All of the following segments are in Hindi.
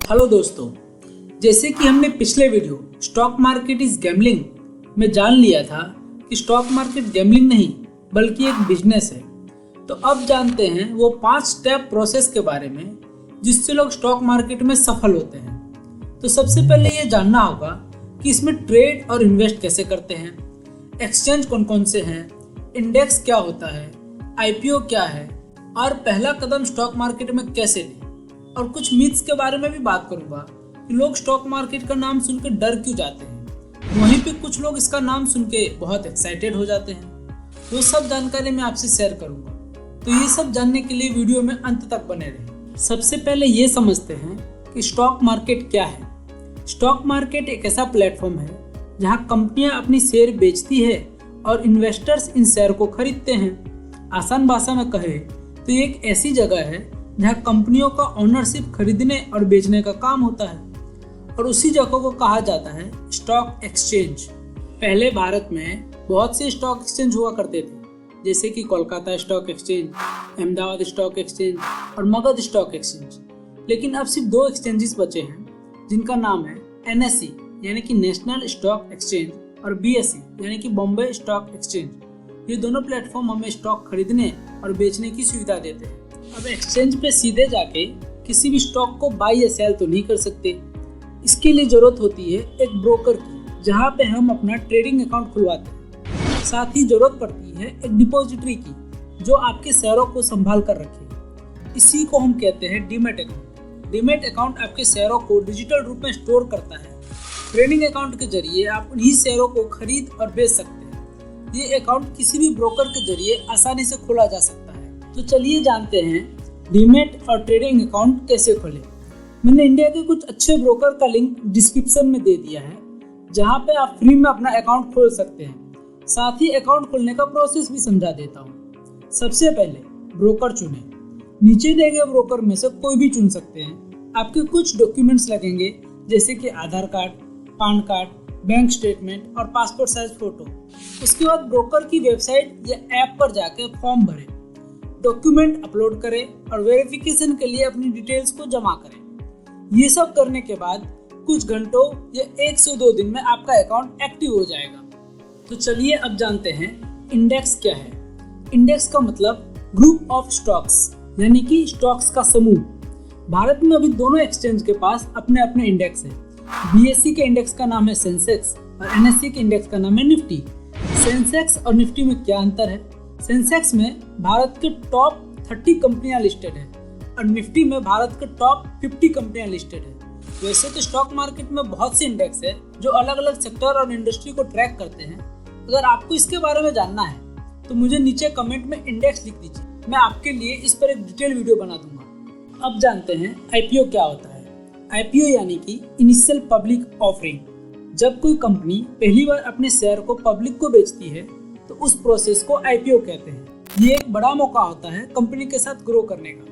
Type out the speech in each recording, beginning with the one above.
हेलो दोस्तों, जैसे कि हमने पिछले video stock market is gambling में जान लिया था कि स्टॉक मार्केट गैम्बलिंग नहीं बल्कि एक बिजनेस है। तो अब जानते हैं वो 5 स्टेप प्रोसेस के बारे में जिससे लोग स्टॉक मार्केट में सफल होते हैं। तो सबसे पहले ये जानना होगा कि इसमें ट्रेड और इन्वेस्ट कैसे करते हैं, एक्सचेंज कौन कौन से हैं, इंडेक्स क्या होता है, आईपीओ क्या है और पहला कदम स्टॉक मार्केट में कैसे लें। और कुछ मिथ्स के बारे में भी बात करूंगा कि लोग स्टॉक मार्केट का नाम सुनकर डर क्यों जाते हैं, वहीं पे कुछ लोग इसका नाम सुन के बहुत एक्साइटेड हो जाते हैं। वो सब जानकारी मैं आपसे शेयर करूंगा, तो ये सब जानने के लिए वीडियो में अंत तक बने रहें। सबसे पहले ये समझते हैं कि स्टॉक मार्केट क्या है। स्टॉक मार्केट एक ऐसा प्लेटफॉर्म है जहाँ कंपनियां अपनी शेयर बेचती है और इन्वेस्टर्स इन शेयर को खरीदते हैं। आसान भाषा में कहे तो ये एक ऐसी जगह है जहाँ कंपनियों का ओनरशिप खरीदने और बेचने का काम होता है और उसी जगह को कहा जाता है स्टॉक एक्सचेंज। पहले भारत में बहुत से स्टॉक एक्सचेंज हुआ करते थे, जैसे कि Kolkata stock exchange, Ahmedabad stock exchange और मगध स्टॉक एक्सचेंज। लेकिन अब सिर्फ 2 एक्सचेंजेस बचे हैं जिनका नाम है NSE यानी कि नेशनल स्टॉक एक्सचेंज और BSE यानी कि बॉम्बे स्टॉक एक्सचेंज। ये दोनों प्लेटफॉर्म हमें स्टॉक खरीदने और बेचने की सुविधा देते हैं। अब एक्सचेंज पे सीधे जाके किसी भी स्टॉक को बाई या सेल तो नहीं कर सकते। इसके लिए जरूरत होती है एक ब्रोकर की, जहाँ पे हम अपना ट्रेडिंग अकाउंट खुलवाते हैं। साथ ही जरूरत पड़ती है एक डिपॉजिटरी की, जो आपके शेयरों को संभाल कर रखे। इसी को हम कहते हैं डीमैट अकाउंट। डीमैट अकाउंट आपके शेयरों को डिजिटल रूप में स्टोर करता है। ट्रेडिंग अकाउंट के जरिए आप उन्हीं शेयरों को खरीद और बेच सकते हैं। ये अकाउंट किसी भी ब्रोकर के जरिए आसानी से खोला जा सकता है। तो चलिए जानते हैं डीमैट और ट्रेडिंग अकाउंट कैसे खोलें। मैंने इंडिया के कुछ अच्छे ब्रोकर का लिंक डिस्क्रिप्शन में दे दिया है, जहां पे आप फ्री में अपना अकाउंट खोल सकते हैं। साथ ही अकाउंट खोलने का प्रोसेस भी समझा देता हूँ। सबसे पहले ब्रोकर चुनें। नीचे दिए गए ब्रोकर में से कोई भी चुन सकते हैं। आपके कुछ डॉक्यूमेंट्स लगेंगे, जैसे कि Aadhaar card, PAN card, bank statement और पासपोर्ट साइज फोटो। उसके बाद ब्रोकर की वेबसाइट या ऐप पर जाकर फॉर्म भरें, डॉक्यूमेंट अपलोड करें और वेरिफिकेशन के लिए अपनी डिटेल्स को जमा करें। ये सब करने के बाद कुछ घंटों या 1 से 2 दिन में आपका अकाउंट एक्टिव हो जाएगा। तो चलिए अब जानते हैं इंडेक्स क्या है। इंडेक्स का मतलब ग्रुप ऑफ स्टॉक्स यानी कि स्टॉक्स का समूह। भारत में अभी दोनों एक्सचेंज के पास अपने अपने इंडेक्स है। BSE के इंडेक्स का नाम है सेंसेक्स और NSE के इंडेक्स का नाम है निफ्टी। सेंसेक्स और निफ्टी में क्या अंतर है? सेंसेक्स में भारत के टॉप 30 कंपनियां लिस्टेड है और निफ्टी में भारत के टॉप 50 कंपनियां लिस्टेड है। वैसे तो स्टॉक मार्केट में बहुत से इंडेक्स है जो अलग अलग सेक्टर और इंडस्ट्री को ट्रैक करते हैं। अगर आपको इसके बारे में जानना है तो मुझे नीचे कमेंट में इंडेक्स लिख दीजिए, मैं आपके लिए इस पर एक डिटेल वीडियो बना दूंगा। अब जानते हैं IPO क्या होता है। IPO यानी कि इनिशियल पब्लिक ऑफरिंग। जब कोई कंपनी पहली बार अपने शेयर को पब्लिक को बेचती है तो उस प्रोसेस को IPO कहते हैं। ये एक बड़ा मौका होता है कंपनी के साथ ग्रो करने का।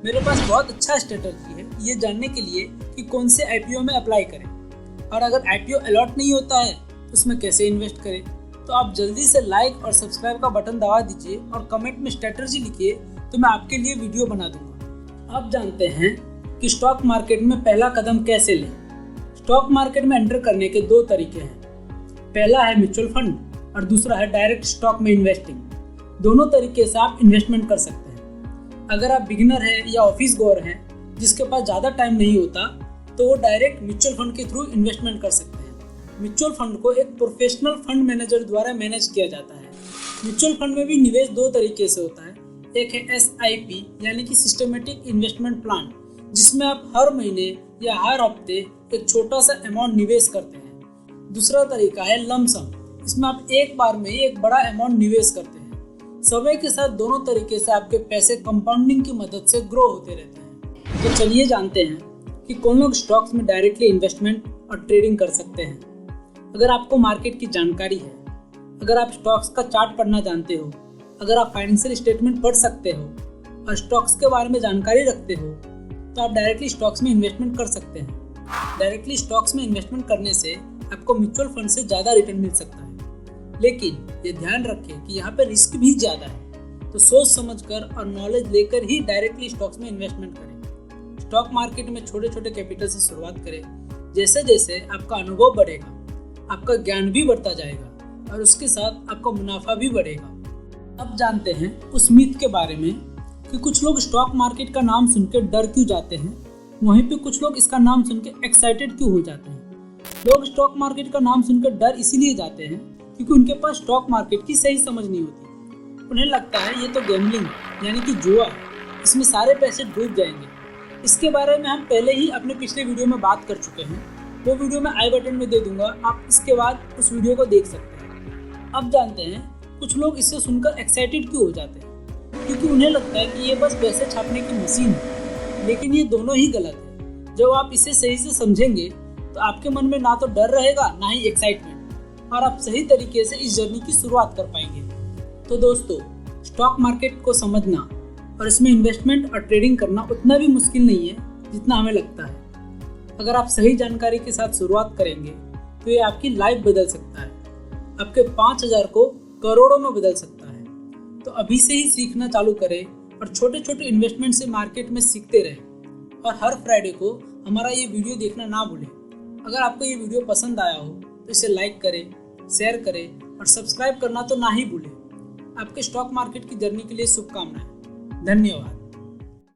मेरे पास बहुत अच्छा स्ट्रेटजी है ये जानने के लिए कि कौन से IPO में अप्लाई करें और अगर IPO अलॉट नहीं होता है तो उसमें कैसे इन्वेस्ट करें। तो आप जल्दी से लाइक और सब्सक्राइब का बटन दबा दीजिए और कमेंट में स्ट्रेटजी लिखिए, तो मैं आपके लिए वीडियो बना दूंगा। अब जानते हैं कि स्टॉक मार्केट में पहला कदम कैसे लें। स्टॉक मार्केट में एंटर करने के 2 तरीके हैं। पहला है म्यूचुअल फंड और दूसरा है डायरेक्ट स्टॉक में इन्वेस्टिंग। दोनों तरीके से आप इन्वेस्टमेंट कर सकते हैं। अगर आप बिगिनर हैं या ऑफिस गोअर हैं जिसके पास ज़्यादा टाइम नहीं होता तो वो डायरेक्ट म्यूचुअल फंड के थ्रू इन्वेस्टमेंट कर सकते हैं। म्यूचुअल फंड को एक प्रोफेशनल फंड मैनेजर द्वारा मैनेज किया जाता है। म्यूचुअल फंड में भी निवेश 2 तरीके से होता है। एक है SIP यानी कि सिस्टमेटिक इन्वेस्टमेंट प्लान, जिसमें आप हर महीने या हर हफ्ते एक छोटा सा अमाउंट निवेश करते हैं। दूसरा तरीका है लंप सम, इसमें आप एक बार में ही एक बड़ा अमाउंट निवेश करते हैं। समय के साथ दोनों तरीके से आपके पैसे कंपाउंडिंग की मदद से ग्रो होते रहते हैं। तो चलिए जानते हैं कि कौन लोग स्टॉक्स में डायरेक्टली इन्वेस्टमेंट और ट्रेडिंग कर सकते हैं। अगर आपको मार्केट की जानकारी है, अगर आप स्टॉक्स का चार्ट पढ़ना जानते हो, अगर आप फाइनेंशियल स्टेटमेंट पढ़ सकते हो और स्टॉक्स के बारे में जानकारी रखते हो, तो आप डायरेक्टली स्टॉक्स में इन्वेस्टमेंट कर सकते हैं। डायरेक्टली स्टॉक्स में इन्वेस्टमेंट करने से आपको म्यूचुअल फंड से ज़्यादा रिटर्न मिल सकता है, लेकिन ये ध्यान रखें कि यहाँ पे रिस्क भी ज़्यादा है। तो सोच समझकर और नॉलेज लेकर ही डायरेक्टली स्टॉक्स में इन्वेस्टमेंट करें। स्टॉक मार्केट में छोटे छोटे कैपिटल से शुरुआत करें। जैसे जैसे आपका अनुभव बढ़ेगा, आपका ज्ञान भी बढ़ता जाएगा और उसके साथ आपका मुनाफा भी बढ़ेगा। अब जानते हैं उस मिथ के बारे में कि कुछ लोग स्टॉक मार्केट का नाम सुनकर डर क्यों जाते हैं, वहीं पे कुछ लोग इसका नाम सुनकर एक्साइटेड क्यों हो जाते हैं। लोग स्टॉक मार्केट का नाम सुनकर डर इसीलिए जाते हैं क्योंकि उनके पास स्टॉक मार्केट की सही समझ नहीं होती। उन्हें लगता है ये तो गैम्बलिंग यानी कि जुआ, इसमें सारे पैसे डूब जाएंगे। इसके बारे में हम पहले ही अपने पिछले वीडियो में बात कर चुके हैं, वो वीडियो मैं आई बटन में दे दूंगा, आप इसके बाद उस वीडियो को देख सकते हैं। अब जानते हैं कुछ लोग इससे सुनकर एक्साइटेड क्यों हो जाते हैं, क्योंकि उन्हें लगता है कि ये बस पैसे छापने की मशीन है। लेकिन ये दोनों ही गलत है। जब आप इसे सही से समझेंगे तो आपके मन में ना तो डर रहेगा ना ही एक्साइटमेंट, और आप सही तरीके से इस जर्नी की शुरुआत कर पाएंगे। तो दोस्तों, स्टॉक मार्केट को समझना और इसमें इन्वेस्टमेंट और ट्रेडिंग करना उतना भी मुश्किल नहीं है जितना हमें लगता है। अगर आप सही जानकारी के साथ शुरुआत करेंगे तो ये आपकी लाइफ बदल सकता है, आपके 5,000 को करोड़ों में बदल सकता है। तो अभी से ही सीखना चालू करें और छोटे छोटे इन्वेस्टमेंट से मार्केट में सीखते रहें। और हर फ्राइडे को हमारा ये वीडियो देखना ना भूलें। अगर आपको ये वीडियो पसंद आया हो तो इसे लाइक करें, शेयर करें और सब्सक्राइब करना तो ना ही भूलें। आपके स्टॉक मार्केट की जर्नी के लिए शुभकामनाएं। धन्यवाद।